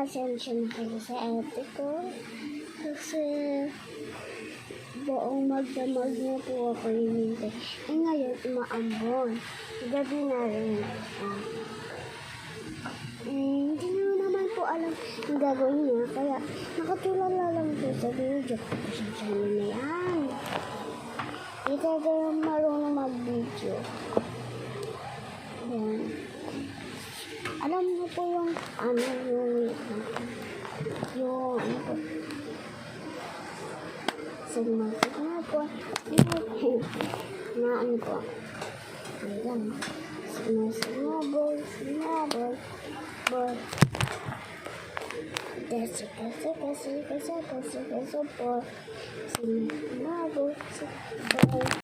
pasensya na kayo sa ate ko. Kasi buong magdamag na po ako hinintay. Ngayon, umaambon. Gabi na rin. Hindi naman po alam ang gagawin niya. Kaya nakatulala lang po sa video. Pasensya na yan. Hindi talaga marunong mag-video. Yan. Alam mo po yung signal po. Ayan. Signal. Kasi po. Signal.